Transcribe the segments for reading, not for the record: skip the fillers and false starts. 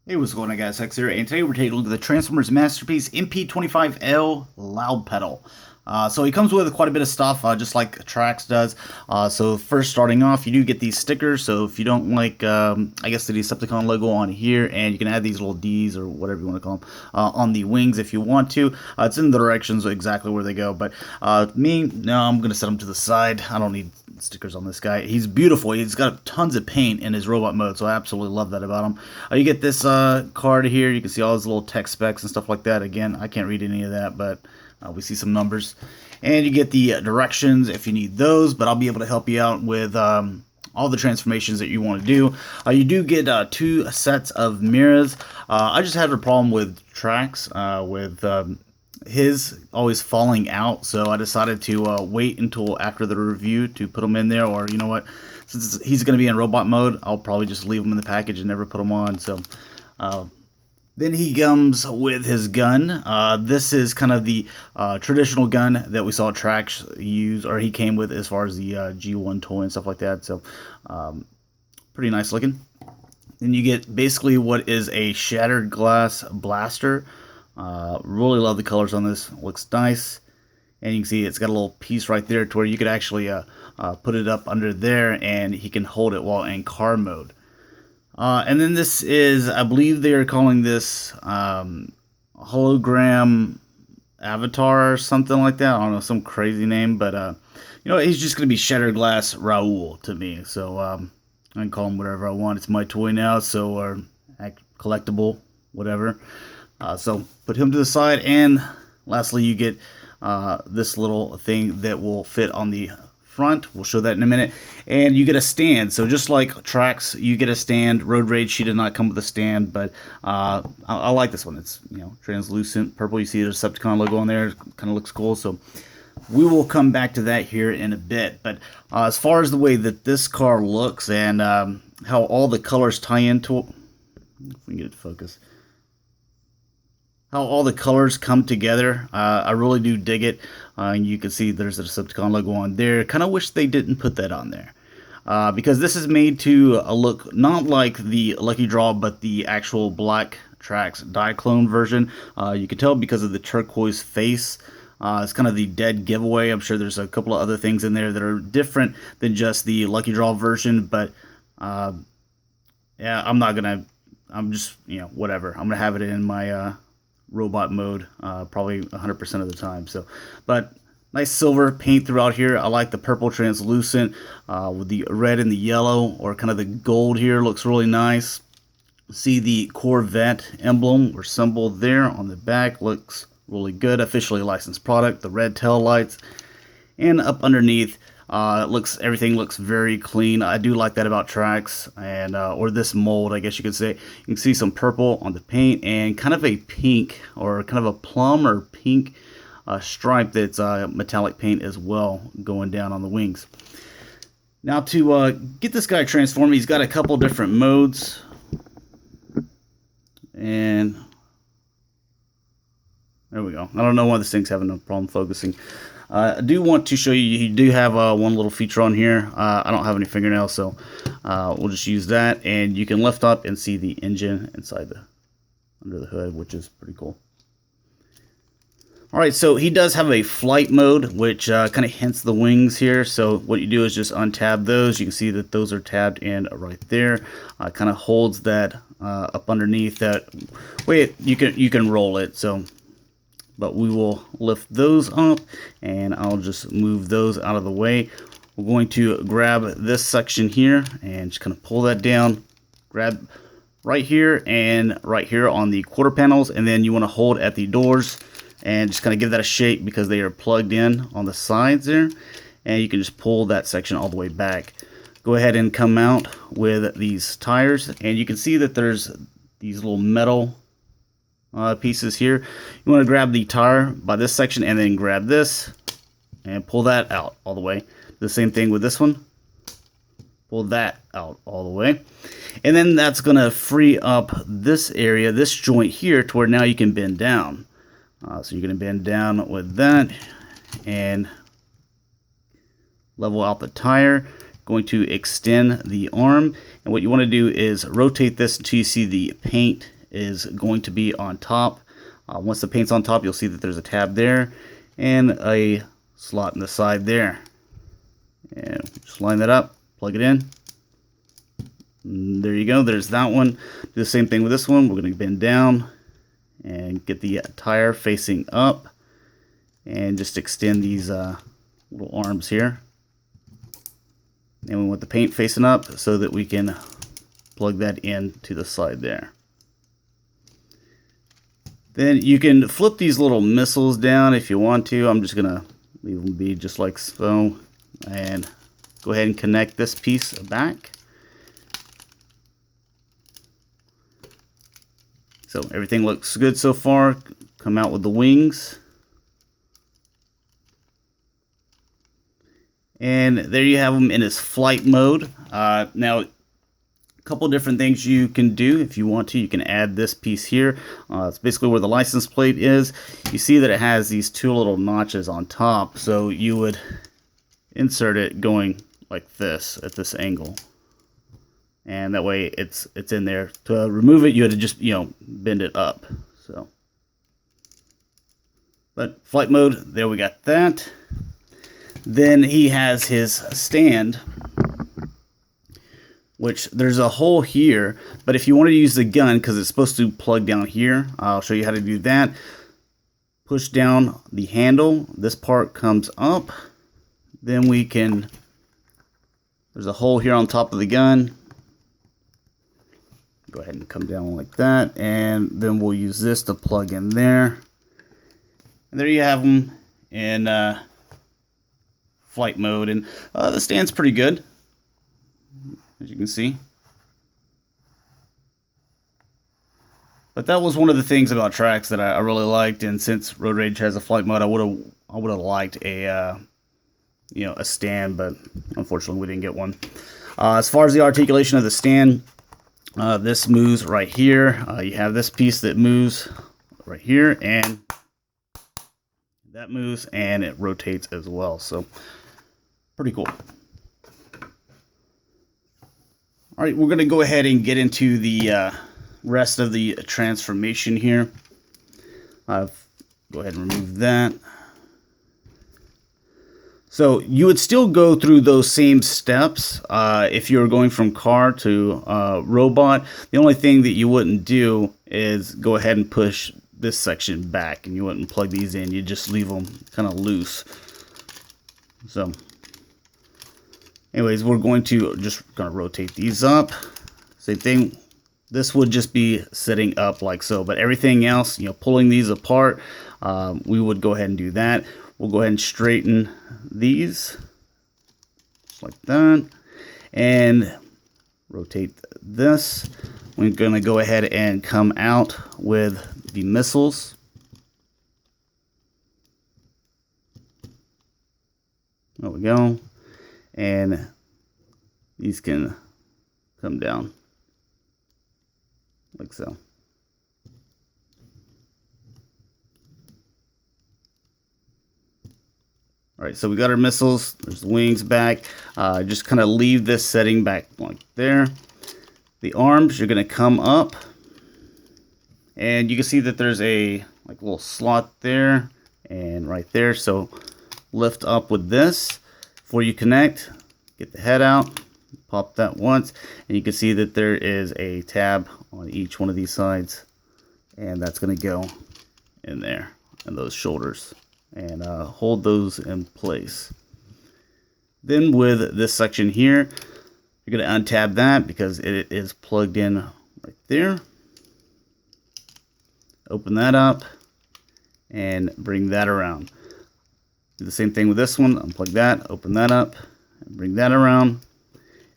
Hey, what's going on, guys? Hex here, and today we're taking a look at the Transformers masterpiece MP-25L Loudpedal. So he comes with quite a bit of stuff, just like Trax does. So first, starting off, you do get these stickers. So if you don't like, I guess the Decepticon logo on here, and you can add these little D's or whatever you want to call them on the wings if you want to. It's in the directions exactly where they go. But no, I'm gonna set them to the side. I don't need stickers on this guy. He's beautiful. He's got tons of paint in his robot mode, so I absolutely love that about him. You get this card here. You can see all his little tech specs and stuff like that. Again, I can't read any of that, but we see some numbers. And you get the directions if you need those, but I'll be able to help you out with all the transformations that you want to do. You do get two sets of mirrors. I just had a problem with Trax, with his always falling out, so I decided to wait until after the review to put them in there. Or you know what, since he's going to be in robot mode, I'll probably just leave him in the package and never put him on. So then he comes with his gun. This is kind of the traditional gun that we saw Trax use, or he came with, as far as the G1 toy and stuff like that. So pretty nice looking. Then you get basically what is a shattered glass blaster. Really love the colors on this. Looks nice. And you can see it's got a little piece right there to where you could actually put it up under there, and he can hold it while in car mode. And then this is, I believe they are calling this hologram avatar or something like that. I don't know, some crazy name, but he's just going to be Shattered Glass Raoul to me. So I can call him whatever I want. It's my toy now, so, or collectible, whatever. So put him to the side, and lastly you get this little thing that will fit on the front. We'll show that in a minute. And you get a stand. So just like Trax, you get a stand. Road Rage, she did not come with a stand, but I like this one. It's translucent purple. You see the Decepticon logo on there. Kind of looks cool. So we will come back to that here in a bit. But as far as the way that this car looks and how all the colors tie into it, if we can get it to focus, how all the colors come together, I really do dig it. And you can see there's a Decepticon logo on there. Kind of wish they didn't put that on there, because this is made to look not like the Lucky Draw, but the actual black Trax Diaclone version. You can tell because of the turquoise face. It's kind of the dead giveaway. I'm sure there's a couple of other things in there that are different than just the Lucky Draw version, but yeah, I'm just, whatever. I'm gonna have it in my robot mode probably 100% of the time. So, but nice silver paint throughout here. I like the purple translucent with the red and the yellow, or kind of the gold here. Looks really nice. See the Corvette emblem or symbol there on the back. Looks really good. Officially licensed product. The red tail lights, and up underneath everything looks very clean. I do like that about Trax, and or this mold, I guess you could say. You can see some purple on the paint and kind of a pink, or kind of a plum or pink stripe that's metallic paint as well going down on the wings. Now to get this guy transformed, he's got a couple different modes, and there we go. I don't know why this thing's having a problem focusing. I do want to show you do have one little feature on here. I don't have any fingernails, so we'll just use that. And you can lift up and see the engine inside under the hood, which is pretty cool. Alright, so he does have a flight mode, which kind of hints the wings here. So what you do is just untab those. You can see that those are tabbed in right there. Kind of holds that up underneath. That way you can roll it. So, but we will lift those up, and I'll just move those out of the way. We're going to grab this section here and just kind of pull that down. Grab right here and right here on the quarter panels, and then you want to hold at the doors and just kind of give that a shake because they are plugged in on the sides there. And you can just pull that section all the way back. Go ahead and come out with these tires, and you can see that there's these little metal pieces here. You want to grab the tire by this section, and then grab this and pull that out all the way. The same thing with this one. Pull that out all the way, and then that's going to free up this area, this joint here, to where now you can bend down. So you're going to bend down with that and level out the tire. Going to extend the arm, and what you want to do is rotate this until you see the paint is going to be on top. Once the paint's on top, you'll see that there's a tab there and a slot in the side there. And just line that up, plug it in. And there you go, there's that one. Do the same thing with this one. We're going to bend down and get the tire facing up and just extend these little arms here. And we want the paint facing up so that we can plug that in to the side there. Then you can flip these little missiles down if you want to. I'm just going to leave them be just like so. And go ahead and connect this piece back. So everything looks good so far. Come out with the wings. And there you have them in its flight mode. Now, a couple different things you can do if you want to. You can add this piece here. It's basically where the license plate is. You see that it has these two little notches on top. So you would insert it going like this at this angle. And that way it's in there. To remove it, you had to just, bend it up. So, but flight mode, there we got that. Then he has his stand, which there's a hole here, but if you want to use the gun, because it's supposed to plug down here, I'll show you how to do that. Push down the handle, this part comes up, then we can, there's a hole here on top of the gun. Go ahead and come down like that, and then we'll use this to plug in there. And there you have them in flight mode, and the stand's pretty good, as you can see. But that was one of the things about tracks that I really liked, and since Road Rage has a flight mode, I would have liked a a stand, but unfortunately we didn't get one. As far as the articulation of the stand, this moves right here. You have this piece that moves right here, and that moves, and it rotates as well. So pretty cool. All right, we're going to go ahead and get into the rest of the transformation here. Go ahead and remove that. So you would still go through those same steps if you were going from car to robot. The only thing that you wouldn't do is go ahead and push this section back, and you wouldn't plug these in. You just leave them kind of loose. So anyways, we're going to just kind of rotate these up. Same thing. This would just be sitting up like so, but everything else, pulling these apart, we would go ahead and do that. We'll go ahead and straighten these just like that, and rotate this. We're going to go ahead and come out with the missiles. There we go. And these can come down like so. All right, so we got our missiles. There's the wings back. Just kind of leave this setting back like there. The arms, you're going to come up, and you can see that there's a little slot there and right there. So lift up with this before you connect. Get the head out, pop that once, and you can see that there is a tab on each one of these sides, and that's going to go in there, and those shoulders, and hold those in place. Then with this section here, you're going to untab that because it is plugged in right there. Open that up and bring that around. Do the same thing with this one. Unplug that, open that up, and bring that around.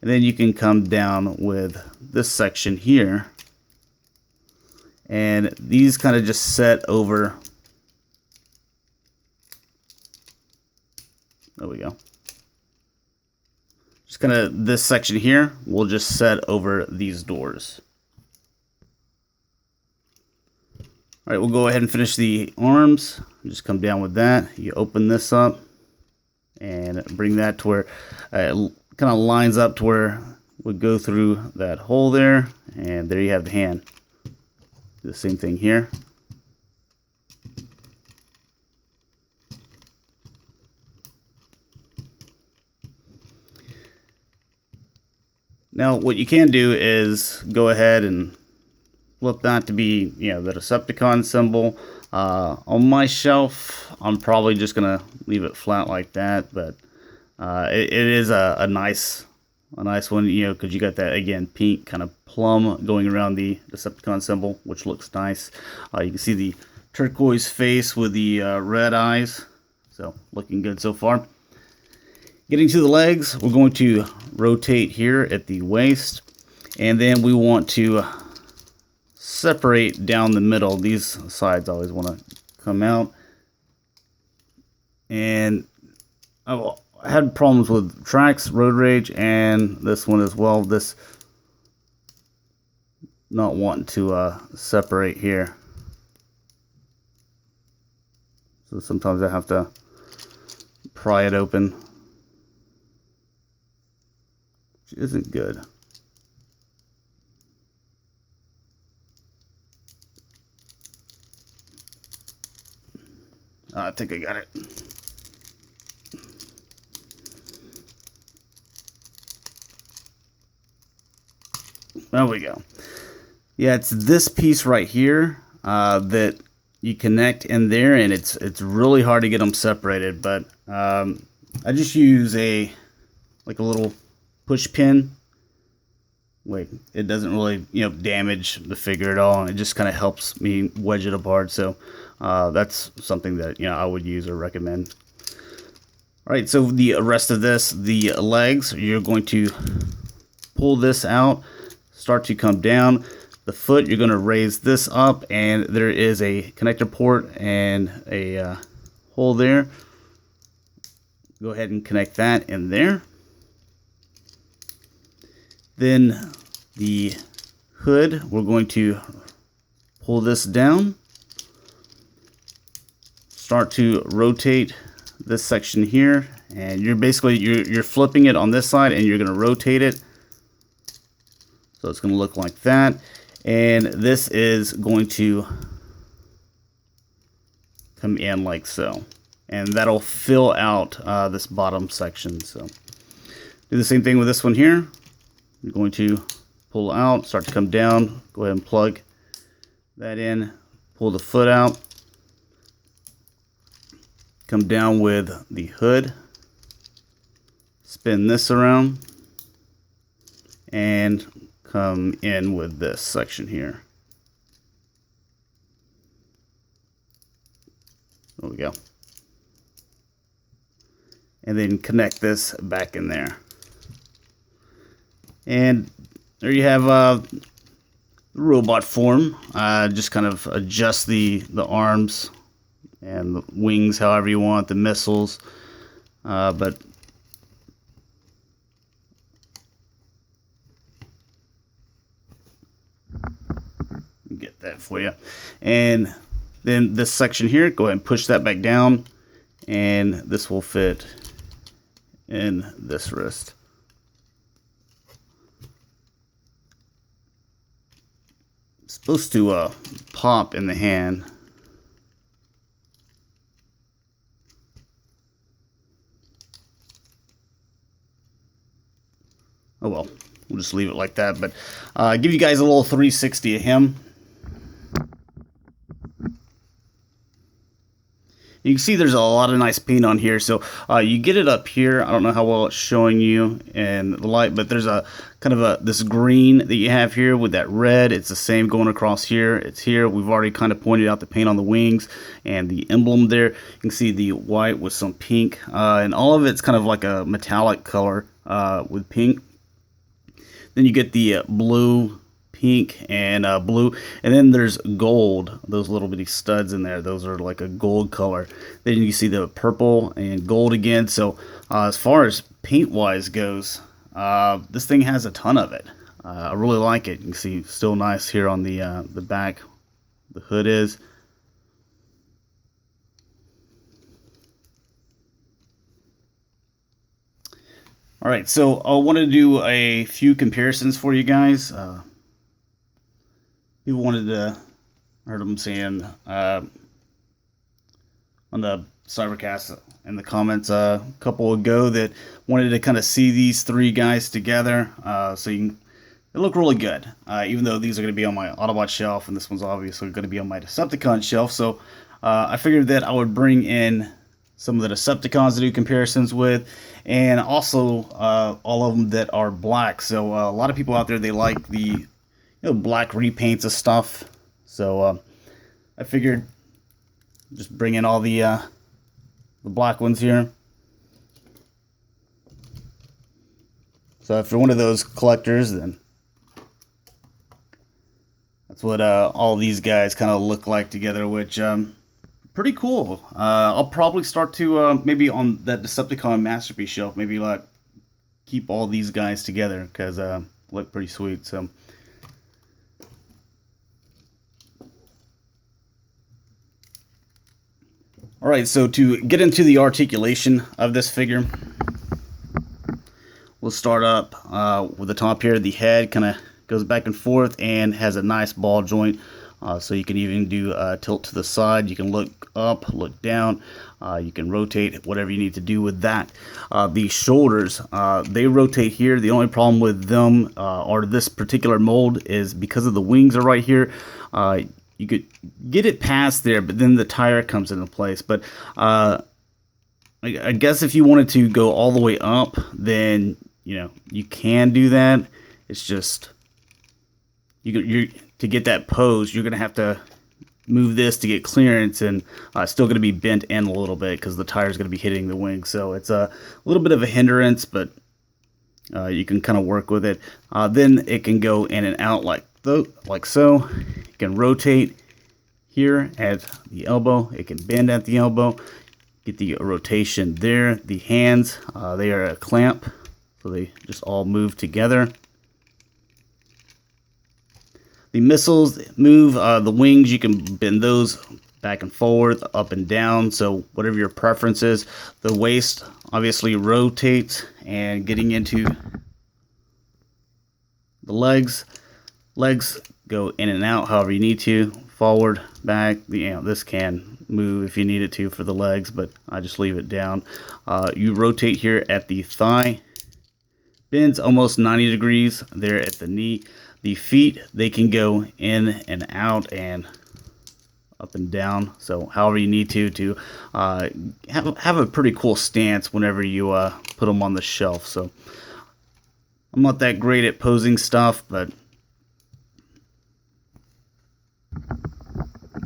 And then you can come down with this section here. And these kind of just set over. There we go. Just kind of this section here will just set over these doors. All right, we'll go ahead and finish the arms. Just come down with that. You open this up and bring that to where it kind of lines up to where it would go through that hole there. And there you have the hand. Do the same thing here. Now, what you can do is go ahead and flip that to be, the Decepticon symbol. On my shelf, I'm probably just gonna leave it flat like that, but it is a nice one, because you got that, again, pink kind of plum going around the Decepticon symbol, which looks nice. You can see the turquoise face with the red eyes, so looking good so far. Getting to the legs, we're going to rotate here at the waist, and then we want to separate down the middle. These sides always want to come out, and I had problems with Trax, Road Rage, and this one as well. This not wanting to separate here, so sometimes I have to pry it open, which isn't good. I think I got it. There we go. Yeah, it's this piece right here that you connect in there, and it's really hard to get them separated. But I just use a little push pin. Wait, it doesn't really damage the figure at all. It just kind of helps me wedge it apart. So that's something that I would use or recommend. All right, so the rest of this, the legs, you're going to pull this out, start to come down. The foot, you're going to raise this up, and there is a connector port and a hole there. Go ahead and connect that in there. Then the hood, we're going to pull this down, start to rotate this section here, and you're basically you're flipping it on this side, and you're going to rotate it. So it's going to look like that, and this is going to come in like so, and that'll fill out this bottom section. So do the same thing with this one here. You're going to pull out, start to come down, go ahead and plug that in, pull the foot out, come down with the hood, spin this around, and come in with this section here. There we go. And then connect this back in there. And there you have the robot form. Just kind of adjust the arms and the wings however you want, the missiles. But get that for you. And then this section here, go ahead and push that back down, and this will fit in this wrist. It's supposed to pop in the hand. Oh well, we'll just leave it like that. But give you guys a little 360 of him. You can see there's a lot of nice paint on here. So you get it up here. I don't know how well it's showing you in the light, but there's a kind of this green that you have here with that red. It's the same going across here. It's here. We've already kind of pointed out the paint on the wings and the emblem there. You can see the white with some pink, and all of it's kind of like a metallic color with pink. Then you get the blue, pink, and blue, and then there's gold. Those little bitty studs in there, those are like a gold color. Then you see the purple and gold again. So as far as paint wise goes, this thing has a ton of it. I really like it. You can see still nice here on the back. The hood is. All right, so I want to do a few comparisons for you guys. People wanted to heard them saying on the Cybercast in the comments a couple ago that wanted to kind of see these three guys together. So you can, they look really good, even though these are going to be on my Autobot shelf, and this one's obviously going to be on my Decepticon shelf. So I figured that I would bring in some of the Decepticons to do comparisons with, and also all of them that are black. So a lot of people out there, they like the black repaints of stuff. So I figured just bring in all the black ones here. So if you're one of those collectors, then that's what all these guys kind of look like together, which pretty cool. I'll probably start to maybe on that Decepticon Masterpiece shelf, maybe like keep all these guys together because look pretty sweet. So all right, so to get into the articulation of this figure, we'll start up with the top here. The head kind of goes back and forth and has a nice ball joint. So you can even do tilt to the side. You can look up, look down. You can rotate, whatever you need to do with that. The shoulders, they rotate here. The only problem with them or this particular mold is because of the wings are right here. You could get it past there, but then the tire comes into place. But I guess if you wanted to go all the way up, then you can do that. It's just you're to get that pose, you're gonna have to move this to get clearance, and still going to be bent in a little bit because the tire is going to be hitting the wing. So it's a little bit of a hindrance, but you can kind of work with it. Then it can go in and out like so. It can rotate here at the elbow. It can bend at the elbow. Get the rotation there. The hands, they are a clamp, so they just all move together. The missiles move, the wings, you can bend those back and forth, up and down, so whatever your preference is. The waist obviously rotates, and getting into the legs go in and out however you need to, forward, back. This can move if you need it to for the legs, but I just leave it down. You rotate here at the thigh, bends almost 90 degrees there at the knee. The feet, they can go in and out and up and down, so however you need to have a pretty cool stance whenever you put them on the shelf. So I'm not that great at posing stuff, but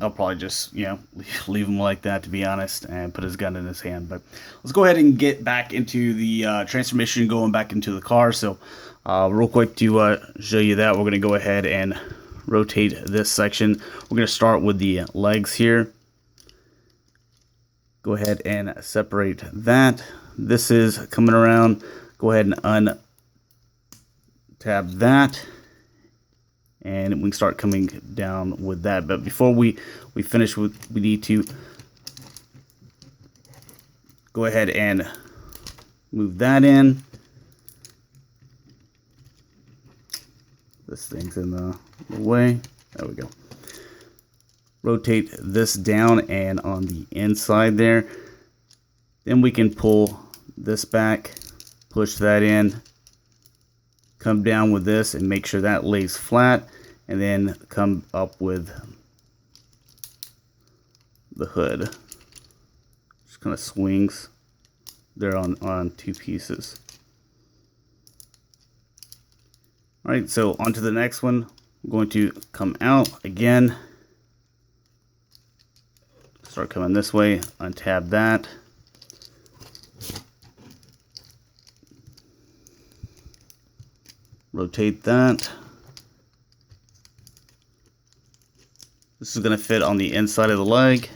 I'll probably just leave him like that, to be honest, and put his gun in his hand. But let's go ahead and get back into the transformation, going back into the car. So real quick to show you that, we're going to go ahead and rotate this section. We're going to start with the legs here. Go ahead and separate that. This is coming around. Go ahead and untab that, and we can start coming down with that. But before we finish we need to go ahead and move that in. This thing's in the way. There we go. Rotate this down and on the inside there. Then we can pull this back, push that in, come down with this and make sure that lays flat, and then come up with the hood. Just kind of swings there on two pieces. Alright, so on to the next one. I'm going to come out again. Start coming this way, untab that. Rotate that. This is going to fit on the inside of the leg.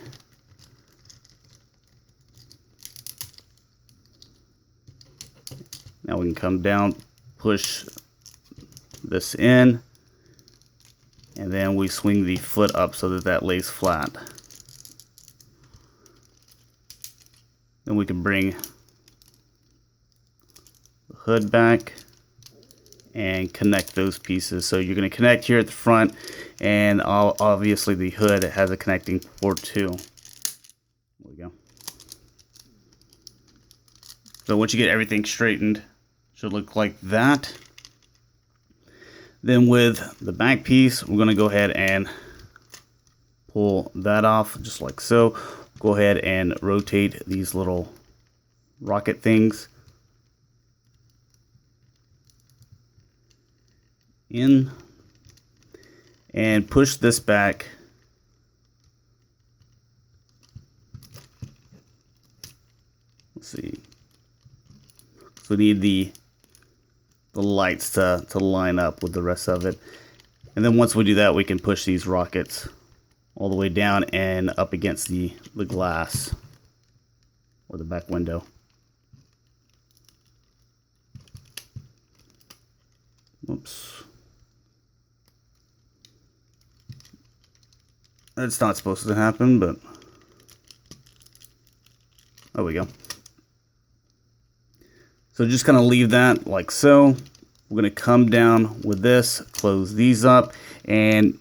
Now we can come down, push this in, and then we swing the foot up so that lays flat. Then we can bring the hood back and connect those pieces. So you're going to connect here at the front, and obviously the hood has a connecting port too. There we go. So once you get everything straightened, it should look like that. Then with the back piece, we're going to go ahead and pull that off just like so. Go ahead and rotate these little rocket things in and push this back. Let's see. So we need the lights to line up with the rest of it. And then once we do that, we can push these rockets all the way down and up against the glass or the back window. Oops. That's not supposed to happen, but there we go. So just kind of leave that like so. We're going to come down with this, close these up, and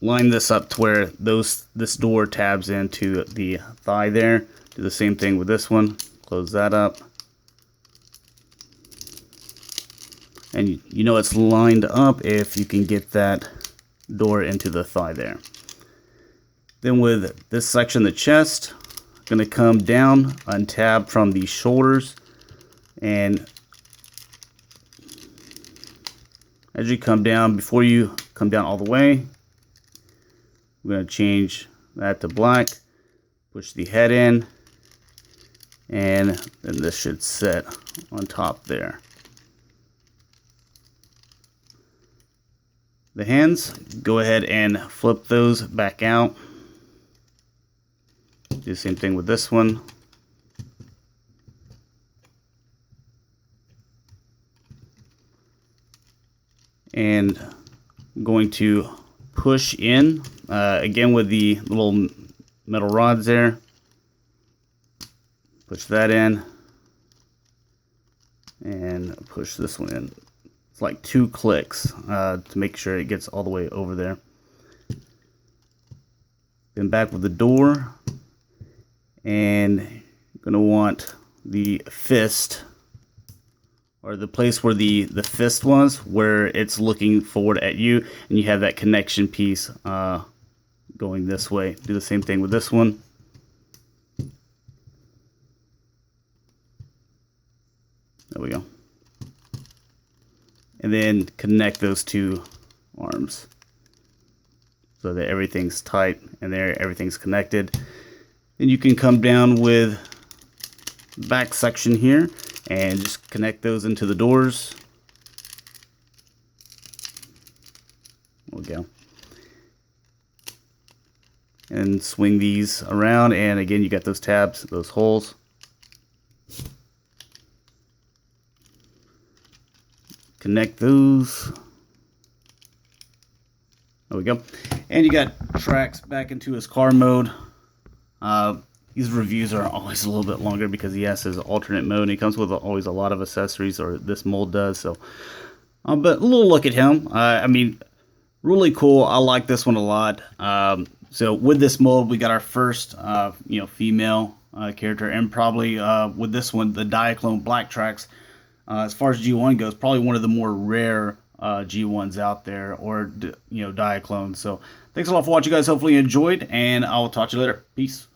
line this up to where this door tabs into the thigh there. Do the same thing with this one. Close that up. And you know it's lined up if you can get that door into the thigh there. Then with this section, the chest, I'm going to come down, untab from the shoulders, and as you come down, before you come down all the way, we're going to change that to black, push the head in, and then this should sit on top there. The hands, go ahead and flip those back out. Do the same thing with this one. And I'm going to push in again with the little metal rods there. Push that in and push this one in. It's like 2 clicks to make sure it gets all the way over there. Then back with the door, and you're going to want the fist, or the place where the fist was, where it's looking forward at you, and you have that connection piece going this way. Do the same thing with this one. There we go. And then connect those 2 arms so that everything's tight and there everything's connected. Then you can come down with the back section here and just connect those into the doors. There we go. And swing these around, and again you got those tabs, those holes. Connect those. There we go. And you got Trax back into his car mode. These reviews are always a little bit longer because he has his alternate mode, and he comes with always a lot of accessories, or this mold does. So, but a little look at him. I mean, really cool. I like this one a lot. So with this mold, we got our first, female character, and probably with this one, the Diaclone Black Trax. As far as G1 goes, probably one of the more rare G1s out there, or Diaclones. So thanks a lot for watching, guys. Hopefully you enjoyed, and I will talk to you later. Peace.